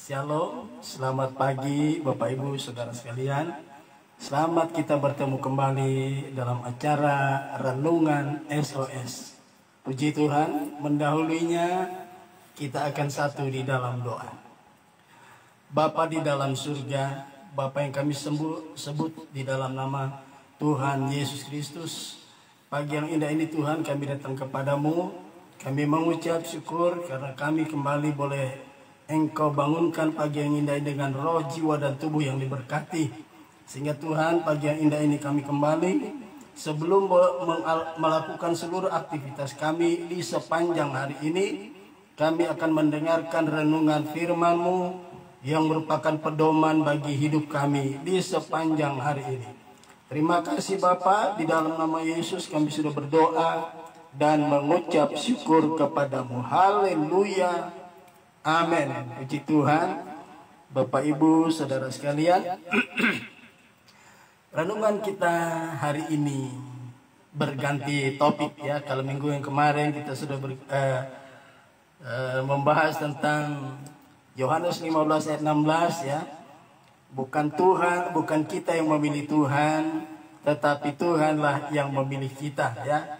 Shalom, selamat pagi Bapak Ibu Saudara sekalian. Selamat kita bertemu kembali dalam acara Renungan SOS. Puji Tuhan, mendahulunya kita akan satu di dalam doa. Bapa di dalam surga, Bapa yang kami sebut di dalam nama Tuhan Yesus Kristus. Pagi yang indah ini Tuhan, kami datang kepadamu. Kami mengucap syukur karena kami kembali boleh Engkau bangunkan pagi yang indah ini dengan roh, jiwa, dan tubuh yang diberkati. Sehingga Tuhan, pagi yang indah ini kami kembali, sebelum melakukan seluruh aktivitas kami di sepanjang hari ini, kami akan mendengarkan renungan firman-Mu yang merupakan pedoman bagi hidup kami di sepanjang hari ini. Terima kasih Bapa, di dalam nama Yesus kami sudah berdoa dan mengucap syukur kepadamu. Haleluya. Amin. Puji Tuhan. Bapak Ibu Saudara sekalian, renungan kita hari ini berganti topik ya. Kalau minggu yang kemarin kita sudah membahas tentang Yohanes 15 ayat 16 ya. Bukan Tuhan, bukan kita yang memilih Tuhan, tetapi Tuhanlah yang memilih kita ya.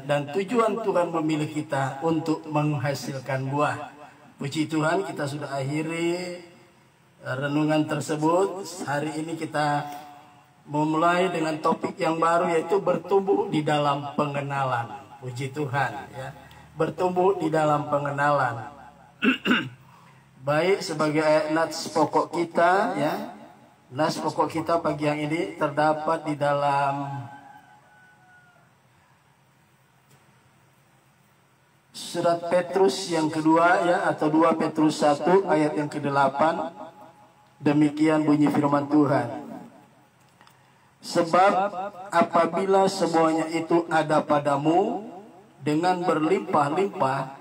Dan tujuan Tuhan memilih kita untuk menghasilkan buah. Puji Tuhan, kita sudah akhiri renungan tersebut. Hari ini kita memulai dengan topik yang baru, yaitu bertumbuh di dalam pengenalan. Puji Tuhan ya. Bertumbuh di dalam pengenalan. Baik, sebagai nats pokok kita ya. Nats pokok kita pagi yang ini terdapat di dalam Surat Petrus yang kedua ya, atau 2 Petrus 1 ayat yang ke-8. Demikian bunyi firman Tuhan. Sebab apabila semuanya itu ada padamu dengan berlimpah-limpah,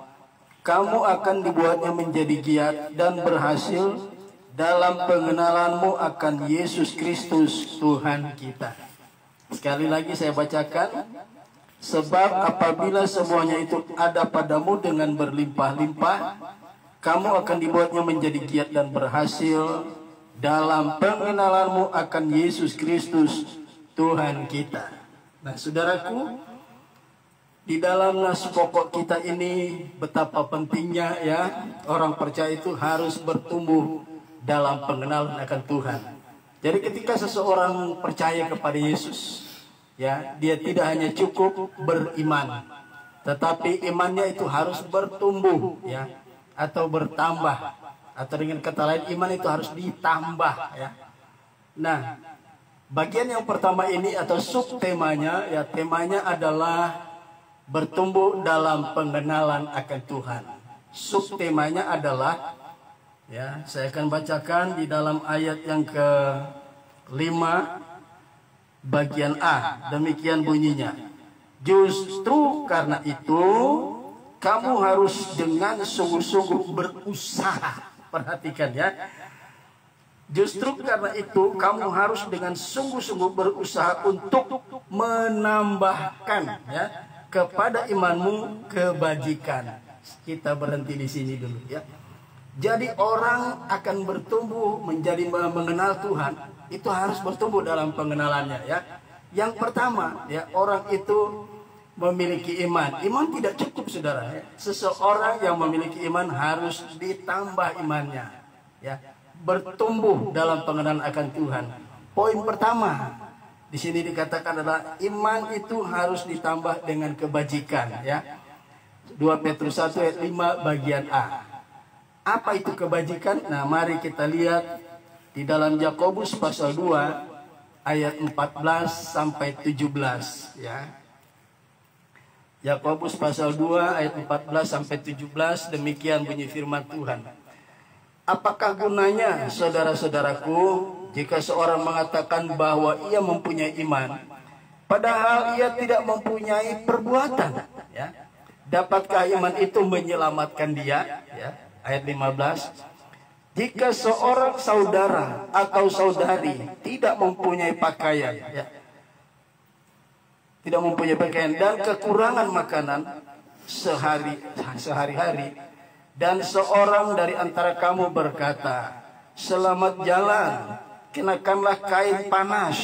kamu akan dibuatnya menjadi giat dan berhasil dalam pengenalanmu akan Yesus Kristus Tuhan kita. Sekali lagi saya bacakan. Sebab apabila semuanya itu ada padamu dengan berlimpah-limpah, kamu akan dibuatnya menjadi giat dan berhasil dalam pengenalanmu akan Yesus Kristus Tuhan kita. Nah saudaraku, di dalam nas pokok kita ini betapa pentingnya ya, orang percaya itu harus bertumbuh dalam pengenalan akan Tuhan. Jadi ketika seseorang percaya kepada Yesus ya, dia tidak hanya cukup beriman, tetapi imannya itu harus bertumbuh ya, atau bertambah, atau dengan kata lain iman itu harus ditambah ya. Nah, bagian yang pertama ini atau subtemanya ya, temanya adalah bertumbuh dalam pengenalan akan Tuhan. Subtemanya adalah ya, saya akan bacakan di dalam ayat yang ke-5 bagian A, demikian bunyinya. Justru karena itu kamu harus dengan sungguh-sungguh berusaha. Perhatikan ya. Justru karena itu kamu harus dengan sungguh-sungguh berusaha untuk menambahkan ya kepada imanmu kebajikan. Kita berhenti di sini dulu ya. Jadi orang akan bertumbuh menjadi mengenal Tuhan, itu harus bertumbuh dalam pengenalannya ya. Yang pertama ya, orang itu memiliki iman. Iman tidak cukup saudara ya. Seseorang yang memiliki iman harus ditambah imannya ya. Bertumbuh dalam pengenalan akan Tuhan. Poin pertama di sini dikatakan adalah iman itu harus ditambah dengan kebajikan ya. 2 Petrus 1 ayat 5 bagian A. Apa itu kebajikan? Nah, mari kita lihat di dalam Yakobus pasal 2 ayat 14 sampai 17 ya. Yakobus pasal 2 ayat 14 sampai 17, demikian bunyi firman Tuhan. Apakah gunanya saudara-saudaraku jika seorang mengatakan bahwa ia mempunyai iman, padahal ia tidak mempunyai perbuatan ya? Dapatkah iman itu menyelamatkan dia ya? Ayat 15. Jika seorang saudara atau saudari tidak mempunyai pakaian ya, tidak mempunyai pakaian dan kekurangan makanan sehari-hari, Dan seorang dari antara kamu berkata, selamat jalan, kenakanlah kain panas,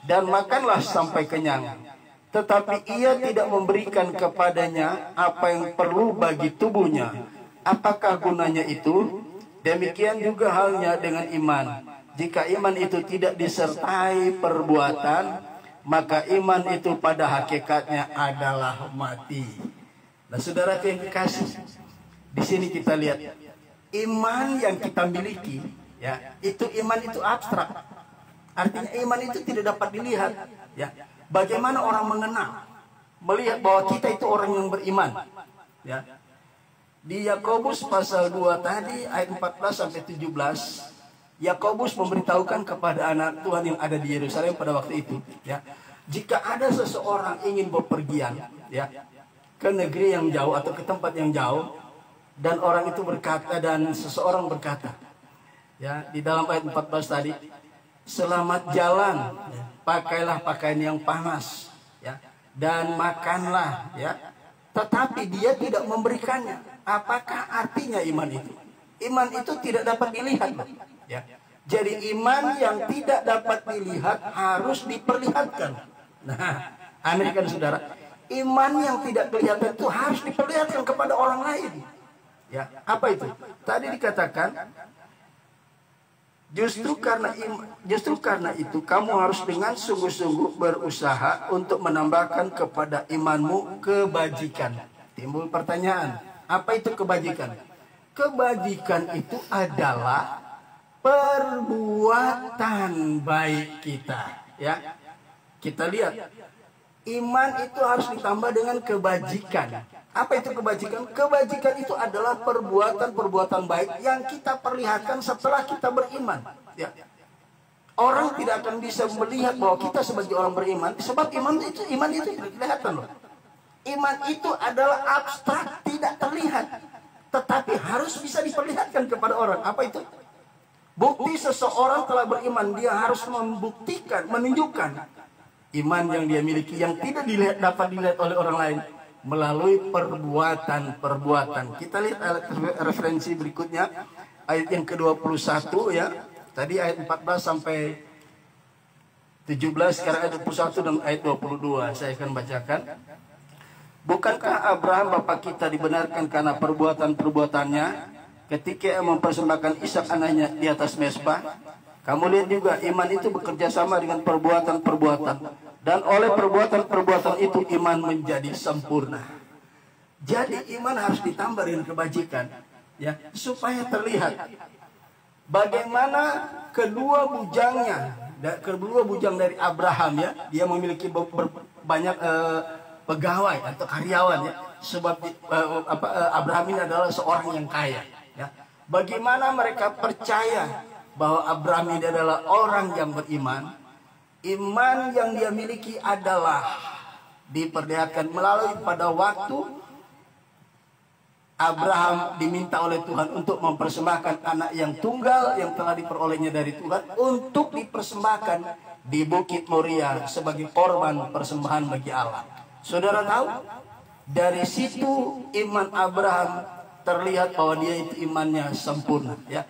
dan makanlah sampai kenyang. Tetapi ia tidak memberikan kepadanya apa yang perlu bagi tubuhnya. Apakah gunanya itu? Demikian juga halnya dengan iman. Jika iman itu tidak disertai perbuatan, maka iman itu pada hakikatnya adalah mati. Nah, saudara yang kekasih, di sini kita lihat iman yang kita miliki, ya, itu iman itu abstrak. Artinya iman itu tidak dapat dilihat, ya. Bagaimana orang mengenal, melihat bahwa kita itu orang yang beriman, ya. Di Yakobus pasal 2 tadi ayat 14 sampai 17, Yakobus memberitahukan kepada anak Tuhan yang ada di Yerusalem pada waktu itu, ya. Jika ada seseorang ingin bepergian, ya, ke negeri yang jauh atau ke tempat yang jauh, dan orang itu berkata, dan seseorang berkata, ya, di dalam ayat 14 tadi, selamat jalan, ya, pakailah pakaian yang panas, ya, dan makanlah, ya. Tetapi dia tidak memberikannya. Apakah artinya iman itu? Iman itu tidak dapat dilihat, ya. Jadi iman yang tidak dapat dilihat harus diperlihatkan. Nah, aneh kan saudara? Iman yang tidak kelihatan itu harus diperlihatkan kepada orang lain. Ya, apa itu? Tadi dikatakan, justru karena itu kamu harus dengan sungguh-sungguh berusaha untuk menambahkan kepada imanmu kebajikan. Timbul pertanyaan, apa itu kebajikan? Kebajikan itu adalah perbuatan baik kita, ya. Kita lihat, iman itu harus ditambah dengan kebajikan. Apa itu kebajikan? Kebajikan itu adalah perbuatan-perbuatan baik yang kita perlihatkan setelah kita beriman, ya. Orang tidak akan bisa melihat bahwa kita sebagai orang beriman, sebab iman itu tidak kelihatan, loh. Iman itu adalah abstrak, tidak terlihat, tetapi harus bisa diperlihatkan kepada orang. Apa itu? Bukti seseorang telah beriman, dia harus membuktikan, menunjukkan iman yang dia miliki yang tidak dapat dilihat oleh orang lain melalui perbuatan-perbuatan. Kita lihat referensi berikutnya, ayat yang ke-21, ya. Tadi ayat 14 sampai 17, sekarang ayat 21 dan ayat 22. Saya akan bacakan. Bukankah Abraham bapa kita dibenarkan karena perbuatan-perbuatannya ketika mempersembahkan Ishak anaknya di atas mezbah? Kamu lihat juga iman itu bekerja sama dengan perbuatan-perbuatan, dan oleh perbuatan-perbuatan itu iman menjadi sempurna. Jadi iman harus ditambah dengan kebajikan, ya, supaya terlihat bagaimana kedua bujang dari Abraham, ya, dia memiliki banyak pegawai atau karyawan, ya, sebab Abraham ini adalah seorang yang kaya, ya. Bagaimana mereka percaya bahwa Abraham ini adalah orang yang beriman? Iman yang dia miliki adalah diperlihatkan melalui pada waktu Abraham diminta oleh Tuhan untuk mempersembahkan anak yang tunggal yang telah diperolehnya dari Tuhan untuk dipersembahkan di Bukit Moria sebagai korban persembahan bagi Allah. Saudara tahu, dari situ iman Abraham terlihat bahwa dia itu imannya sempurna, ya.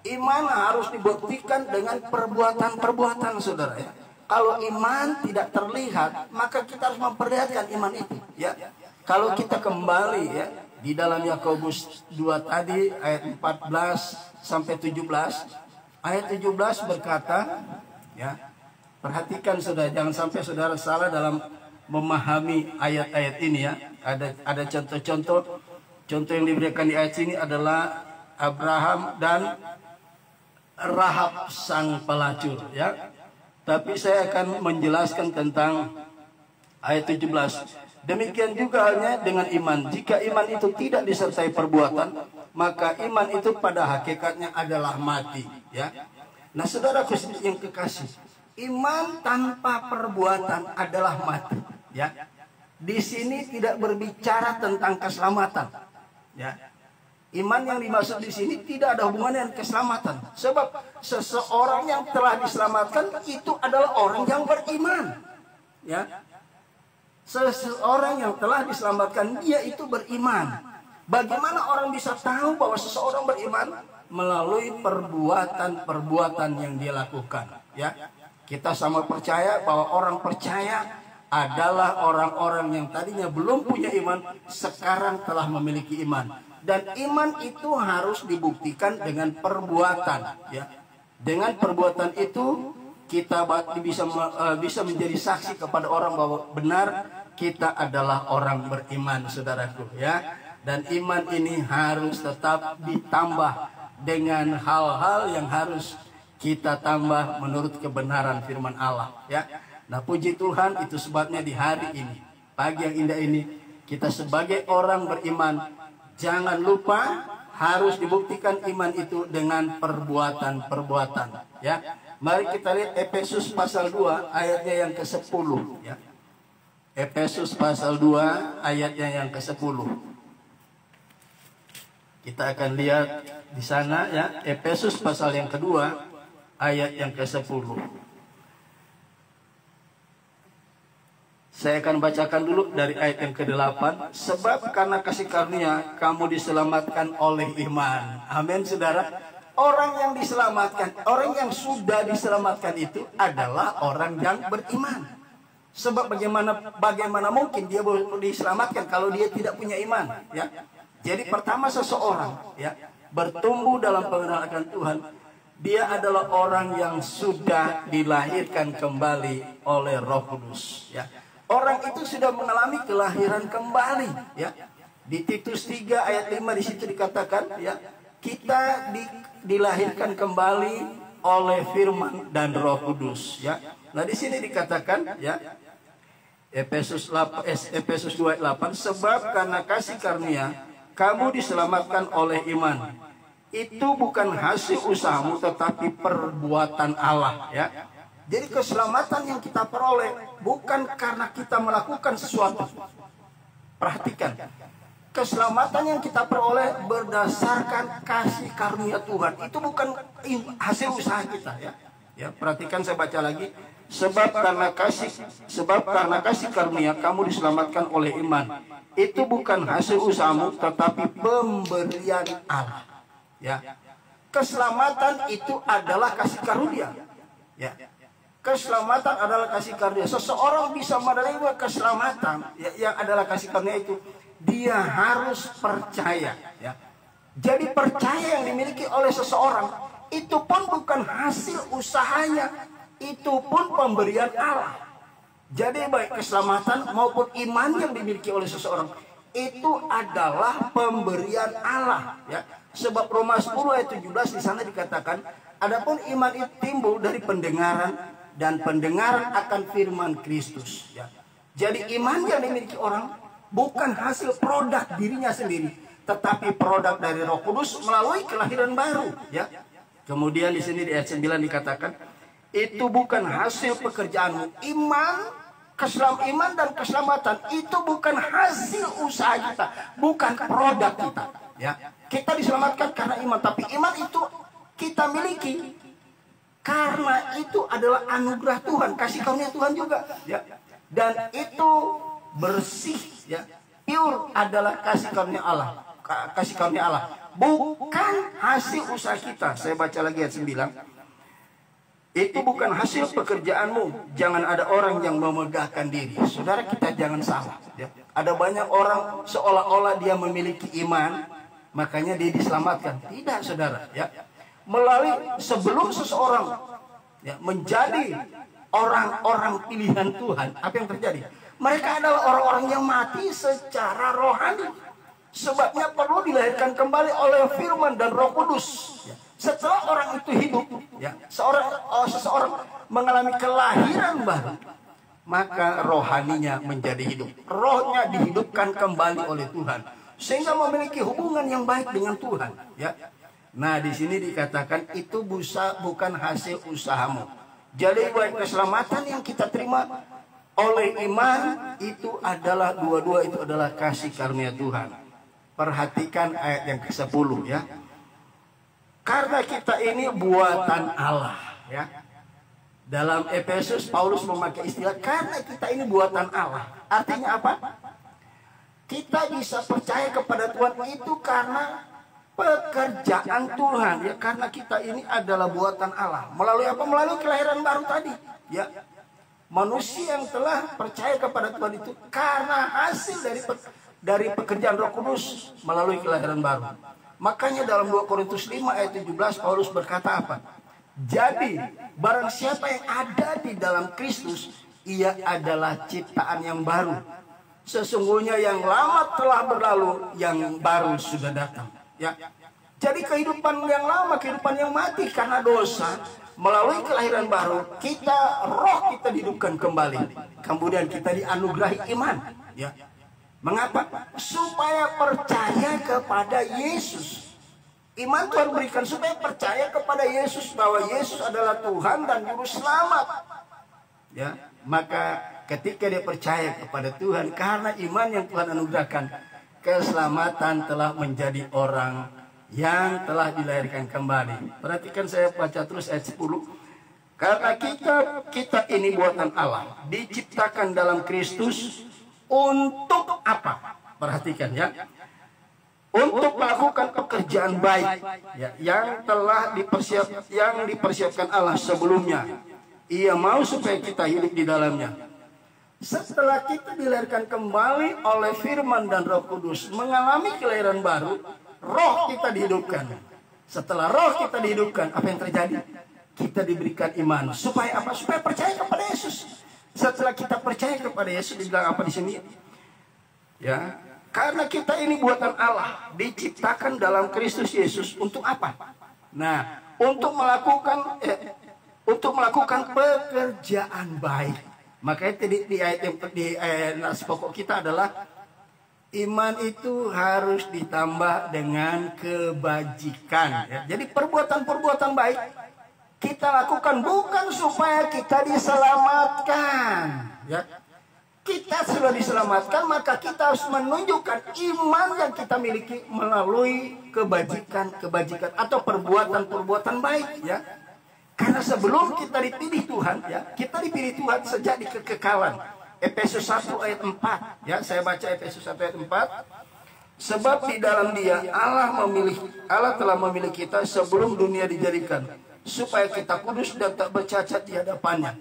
Iman harus dibuktikan dengan perbuatan-perbuatan, saudara, ya. Kalau iman tidak terlihat, maka kita harus memperlihatkan iman itu, ya. Kalau kita kembali, ya, di dalam Yakobus 2 tadi ayat 14 sampai 17, ayat 17 berkata, ya, perhatikan saudara, jangan sampai saudara salah dalam memahami ayat-ayat ini, ya. Ada contoh-contoh yang diberikan di ayat ini adalah Abraham dan Rahab sang pelacur, ya. Tapi saya akan menjelaskan tentang ayat 17. Demikian juga halnya dengan iman. Jika iman itu tidak disertai perbuatan, maka iman itu pada hakikatnya adalah mati, ya. Nah, saudaraku yang kekasih, iman tanpa perbuatan adalah mati, ya. Di sini tidak berbicara tentang keselamatan, ya. Iman yang dimaksud di sini tidak ada hubungannya dengan keselamatan. Sebab seseorang yang telah diselamatkan itu adalah orang yang beriman, ya. Seseorang yang telah diselamatkan dia itu beriman. Bagaimana orang bisa tahu bahwa seseorang beriman? Melalui perbuatan-perbuatan yang dia lakukan. Ya, kita sama percaya bahwa orang percaya adalah orang-orang yang tadinya belum punya iman, sekarang telah memiliki iman. Dan iman itu harus dibuktikan dengan perbuatan. Ya, dengan perbuatan itu kita bisa menjadi saksi kepada orang bahwa benar kita adalah orang beriman, saudaraku. Ya, dan iman ini harus tetap ditambah dengan hal-hal yang harus kita tambah menurut kebenaran firman Allah. Ya, nah puji Tuhan, itu sebabnya di hari ini, pagi yang indah ini, kita sebagai orang beriman jangan lupa harus dibuktikan iman itu dengan perbuatan-perbuatan. Ya, mari kita lihat Efesus pasal 2 ayatnya yang ke-10. Ya, Efesus pasal 2 ayatnya yang ke-10. Kita akan lihat di sana, ya, Efesus pasal yang kedua ayat yang ke-10. Saya akan bacakan dulu dari ayat yang ke-8. Sebab karena kasih karunia kamu diselamatkan oleh iman. Amin, saudara. Orang yang diselamatkan, orang yang sudah diselamatkan itu adalah orang yang beriman. Sebab bagaimana mungkin dia boleh diselamatkan kalau dia tidak punya iman, ya. Jadi pertama seseorang, ya, bertumbuh dalam pengenalan akan Tuhan, dia adalah orang yang sudah dilahirkan kembali oleh Roh Kudus. Ya, orang itu sudah mengalami kelahiran kembali. Ya, di Titus 3 ayat 5 di situ dikatakan, ya, kita dilahirkan kembali oleh Firman dan Roh Kudus. Ya, nah di sini dikatakan, ya, Efesus 2 ayat 8, sebab karena kasih karunia kamu diselamatkan oleh iman. Itu bukan hasil usahamu tetapi perbuatan Allah. Ya, jadi keselamatan yang kita peroleh bukan karena kita melakukan sesuatu. Perhatikan, keselamatan yang kita peroleh berdasarkan kasih karunia Tuhan. Itu bukan hasil usaha kita. Ya, ya, perhatikan, saya baca lagi. Sebab karena kasih karunia kamu diselamatkan oleh iman. Itu bukan hasil usahamu tetapi pemberian Allah. Ya, keselamatan itu adalah kasih karunia. Ya, keselamatan adalah kasih karunia. Seseorang bisa menerima keselamatan, ya, yang adalah kasih karunia itu, dia harus percaya. Ya, jadi percaya yang dimiliki oleh seseorang itu pun bukan hasil usahanya, itu pun pemberian Allah. Jadi baik keselamatan maupun iman yang dimiliki oleh seseorang itu adalah pemberian Allah. Ya, sebab Roma 10 ayat 17 di sana dikatakan, adapun iman itu timbul dari pendengaran dan pendengaran akan firman Kristus. Ya, jadi iman yang dimiliki orang bukan hasil produk dirinya sendiri, tetapi produk dari Roh Kudus melalui kelahiran baru. Ya, kemudian di sini di ayat 9 dikatakan, itu bukan hasil pekerjaanmu. Iman dan keselamatan itu bukan hasil usaha kita, bukan produk kita. Ya, kita diselamatkan karena iman, tapi iman itu kita miliki karena itu adalah anugerah Tuhan, kasih karunia Tuhan juga. Ya, dan itu bersih, ya, pure adalah kasih karunia Allah, bukan hasil usaha kita. Saya baca lagi ayat 9. Itu bukan hasil pekerjaanmu. Jangan ada orang yang memegahkan diri. Saudara, kita jangan salah. Ya, ada banyak orang seolah-olah dia memiliki iman, makanya dia diselamatkan. Tidak, saudara. Ya, melalui sebelum seseorang, ya, menjadi orang-orang pilihan Tuhan, apa yang terjadi? Mereka adalah orang-orang yang mati secara rohani. Sebabnya perlu dilahirkan kembali oleh firman dan Roh Kudus. Ya, setelah orang itu hidup, ya, seseorang mengalami kelahiran baru, maka rohaninya menjadi hidup. Rohnya dihidupkan kembali oleh Tuhan, sehingga memiliki hubungan yang baik dengan Tuhan. Ya, nah di sini dikatakan itu bukan hasil usahamu. Jadi baik keselamatan yang kita terima oleh iman itu adalah dua-dua itu adalah kasih karunia Tuhan. Perhatikan ayat yang ke-10, ya. Karena kita ini buatan Allah, ya. Dalam Efesus Paulus memakai istilah karena kita ini buatan Allah. Artinya apa? Kita bisa percaya kepada Tuhan itu karena pekerjaan Tuhan, ya, karena kita ini adalah buatan Allah. Melalui apa? Melalui kelahiran baru tadi, ya. Manusia yang telah percaya kepada Tuhan itu karena hasil dari pekerjaan Roh Kudus melalui kelahiran baru. Makanya dalam 2 Korintus 5 ayat 17 Paulus berkata apa? Jadi barang siapa yang ada di dalam Kristus, ia adalah ciptaan yang baru. Sesungguhnya yang lama telah berlalu, yang baru sudah datang. Ya. Jadi kehidupan yang lama, kehidupan yang mati karena dosa, melalui kelahiran baru, roh kita dihidupkan kembali. Kemudian kita dianugerahi iman. Ya. Mengapa? Supaya percaya kepada Yesus. Iman Tuhan berikan supaya percaya kepada Yesus, bahwa Yesus adalah Tuhan dan Juru Selamat. Ya. Maka ketika dia percaya kepada Tuhan, karena iman yang Tuhan anugerahkan, keselamatan telah menjadi orang yang telah dilahirkan kembali. Perhatikan, saya baca terus ayat 10. Karena kita ini buatan Allah, diciptakan dalam Kristus untuk apa? Perhatikan, ya. Untuk melakukan pekerjaan baik, ya, yang dipersiapkan Allah sebelumnya. Ia mau supaya kita hidup di dalamnya. Setelah kita dilahirkan kembali oleh firman dan Roh Kudus, mengalami kelahiran baru, roh kita dihidupkan. Setelah roh kita dihidupkan, apa yang terjadi? Kita diberikan iman. Supaya apa? Supaya percaya kepada Yesus. Setelah kita percaya kepada Yesus, dibilang apa di sini? Ya, karena kita ini buatan Allah, diciptakan dalam Kristus Yesus untuk apa? Nah, untuk melakukan pekerjaan baik. Makanya di ayat nas pokok kita adalah iman itu harus ditambah dengan kebajikan. Ya. Jadi perbuatan-perbuatan baik kita lakukan bukan supaya kita diselamatkan. Ya. Kita sudah diselamatkan, maka kita harus menunjukkan iman yang kita miliki melalui kebajikan atau perbuatan-perbuatan baik. Ya. Karena sebelum kita dipilih Tuhan, ya, kita dipilih Tuhan sejak di kekekalan. Efesus 1 ayat 4, ya, saya baca Efesus 1 ayat 4. Sebab di dalam Dia Allah telah memilih kita sebelum dunia dijadikan, supaya kita kudus dan tak bercacat di hadapannya.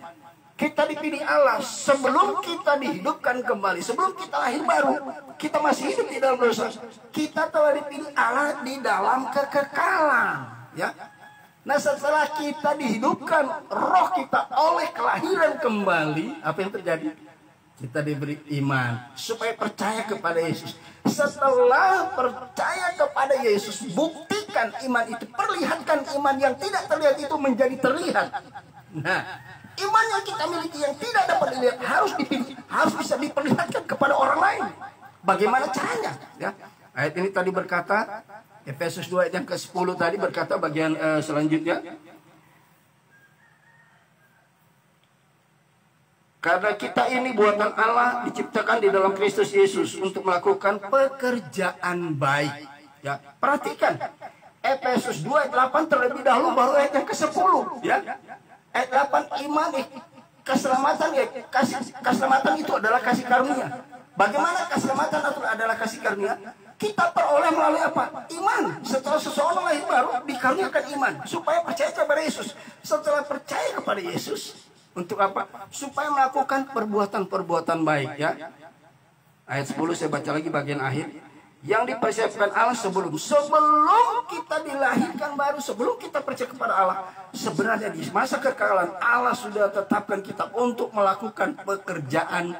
Kita dipilih Allah sebelum kita dihidupkan kembali, sebelum kita lahir baru, kita masih hidup di dalam dosa. Kita telah dipilih Allah di dalam kekekalan, ya. Nah, setelah kita dihidupkan roh kita oleh kelahiran kembali, apa yang terjadi? Kita diberi iman supaya percaya kepada Yesus. Setelah percaya kepada Yesus, buktikan iman itu, perlihatkan iman yang tidak terlihat itu menjadi terlihat. Nah, iman yang kita miliki yang tidak dapat dilihat harus bisa diperlihatkan kepada orang lain. Bagaimana caranya? Ya, ayat ini tadi berkata, Efesus 2 ayat yang ke-10 tadi berkata bagian selanjutnya. Karena kita ini buatan Allah, diciptakan di dalam Kristus Yesus untuk melakukan pekerjaan baik. Ya, perhatikan. Efesus 2 ayat 8 terlebih dahulu baru ayat yang ke-10, ya. Ayat 8 iman, keselamatan, ya, keselamatan itu adalah kasih karunia. Bagaimana keselamatan itu adalah kasih karunia? Kita peroleh melalui apa? Iman. Setelah seseorang lahir baru, dikaruniakan iman supaya percaya kepada Yesus. Setelah percaya kepada Yesus, untuk apa? Supaya melakukan perbuatan-perbuatan baik, ya. Ayat 10 saya baca lagi bagian akhir. Yang dipersiapkan Allah sebelum kita dilahirkan baru, sebelum kita percaya kepada Allah, sebenarnya di masa kekekalan Allah sudah tetapkan kita untuk melakukan pekerjaan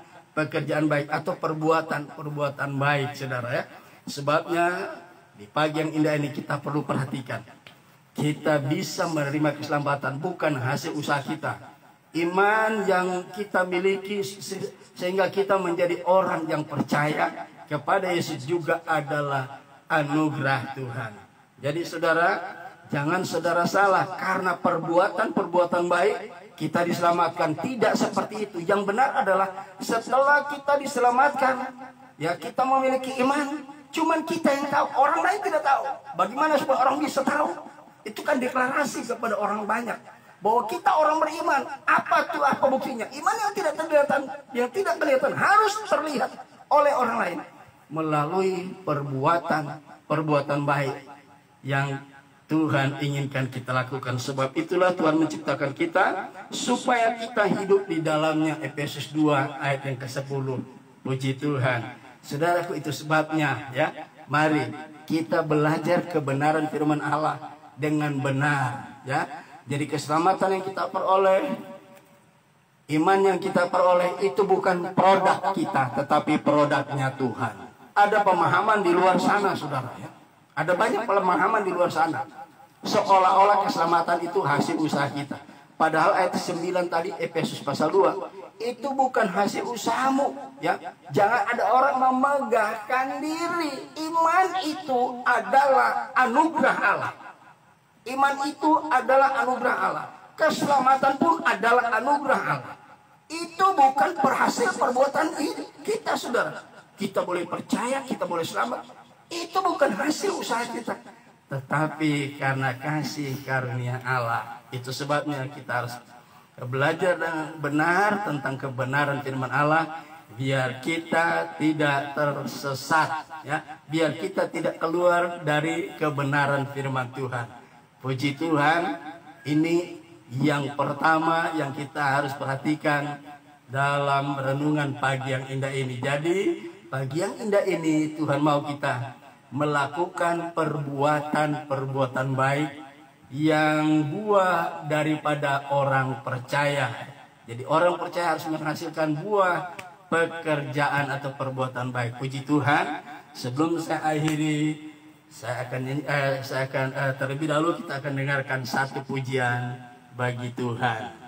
baik atau perbuatan baik, saudara, ya. Sebabnya di pagi yang indah ini kita perlu perhatikan, kita bisa menerima keselamatan bukan hasil usaha kita. Iman yang kita miliki sehingga kita menjadi orang yang percaya kepada Yesus juga adalah anugerah Tuhan. Jadi saudara, jangan saudara salah karena perbuatan baik kita diselamatkan. Tidak seperti itu. Yang benar adalah setelah kita diselamatkan, ya, kita memiliki iman. Cuman kita yang tahu, orang lain tidak tahu. Bagaimana supaya orang bisa tahu? Itu kan deklarasi kepada orang banyak bahwa kita orang beriman. Apa buktinya? Iman yang tidak kelihatan harus terlihat oleh orang lain. melalui perbuatan baik yang Tuhan inginkan kita lakukan. Sebab itulah Tuhan menciptakan kita supaya kita hidup di dalamnya. Efesus 2 ayat yang ke-10. Puji Tuhan. Saudaraku, itu sebabnya ya, mari kita belajar kebenaran firman Allah dengan benar ya. Jadi keselamatan yang kita peroleh, iman yang kita peroleh itu bukan produk kita, tetapi produknya Tuhan. Ada pemahaman di luar sana, saudara ya. Ada banyak pemahaman di luar sana. Seolah-olah keselamatan itu hasil usaha kita. Padahal ayat 9 tadi, Efesus pasal 2, itu bukan hasil usahamu. Ya, jangan ada orang memegahkan diri. Iman itu adalah anugerah Allah. Iman itu adalah anugerah Allah. Keselamatan pun adalah anugerah Allah. Itu bukan berhasil perbuatan kita, saudara. Kita boleh percaya, kita boleh selamat. Itu bukan hasil usaha kita, tetapi karena kasih karunia Allah. Itu sebabnya kita harus belajar dengan benar tentang kebenaran firman Allah, biar kita tidak tersesat ya, biar kita tidak keluar dari kebenaran firman Tuhan. Puji Tuhan, ini yang pertama yang kita harus perhatikan dalam renungan pagi yang indah ini. Jadi pagi yang indah ini Tuhan mau kita melakukan perbuatan baik yang buah daripada orang percaya. Jadi orang percaya harus menghasilkan buah pekerjaan atau perbuatan baik. Puji Tuhan. Sebelum saya akhiri, saya akan terlebih dahulu kita akan dengarkan satu pujian bagi Tuhan.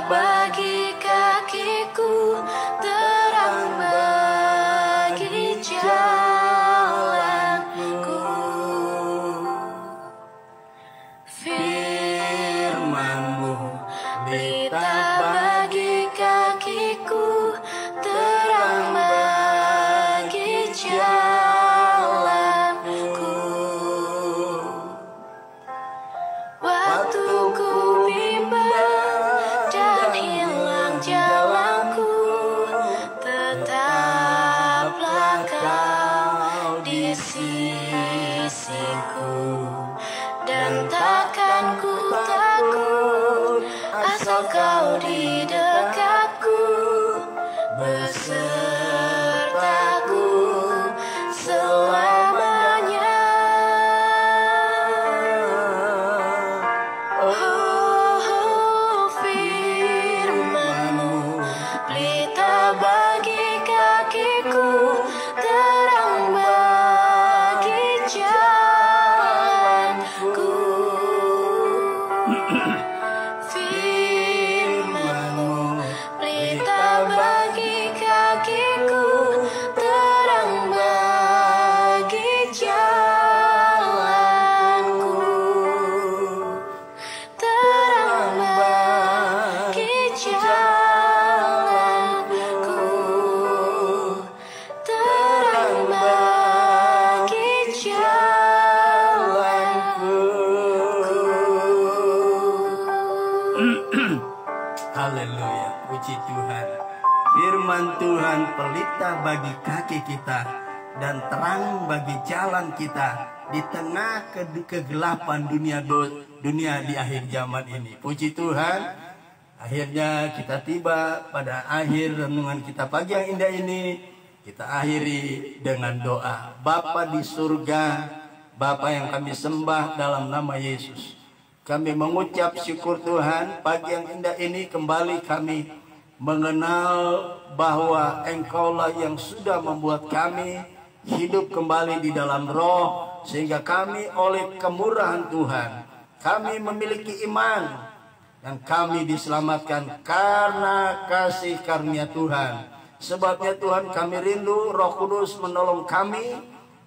Bagi kakiku, terang bagi jalanku. Firman-Mu pelita bagi kakiku, terang bagi jalanku. Waktu ku bimbang dan hilang jalanku, tetaplah Kau di sisiku, dan takkan ku takut asal Kau di dekatku, besertaku selamanya. Bagi kakiku, terang bagi jalanku. Firman-Mu pelita bagi kakiku, terang bagi jalanku. Terang bagi jalanku. Haleluya, puji Tuhan. Firman Tuhan pelita bagi kaki kita dan terang bagi jalan kita di tengah kegelapan dunia di akhir zaman ini. Puji Tuhan. Akhirnya kita tiba pada akhir renungan kita pagi yang indah ini. Kita akhiri dengan doa. Bapa di surga, Bapa yang kami sembah dalam nama Yesus, kami mengucap syukur Tuhan, pagi yang indah ini kembali kami mengenal bahwa Engkaulah yang sudah membuat kami hidup kembali di dalam roh, sehingga kami oleh kemurahan Tuhan, kami memiliki iman, dan kami diselamatkan karena kasih karunia Tuhan. Sebabnya Tuhan, kami rindu Roh Kudus menolong kami,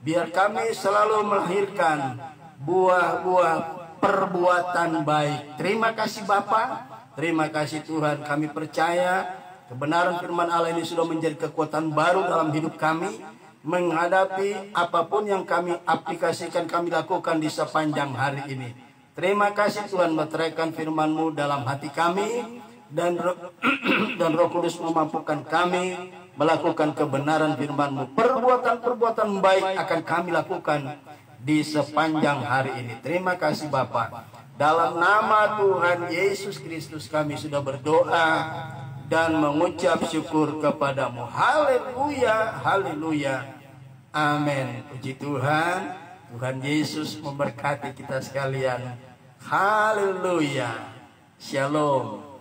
biar kami selalu melahirkan buah-buah perbuatan baik. Terima kasih Bapa, terima kasih Tuhan. Kami percaya kebenaran firman Allah ini sudah menjadi kekuatan baru dalam hidup kami, menghadapi apapun yang kami aplikasikan, kami lakukan di sepanjang hari ini. Terima kasih Tuhan, meteraikan firman-Mu dalam hati kami, dan Roh Kudus memampukan kami melakukan kebenaran firman-Mu. Perbuatan-perbuatan baik akan kami lakukan di sepanjang hari ini. Terima kasih Bapa. Dalam nama Tuhan Yesus Kristus kami sudah berdoa dan mengucap syukur kepadamu. Haleluya, haleluya. Amin. Puji Tuhan. Tuhan Yesus memberkati kita sekalian. Haleluya. Shalom.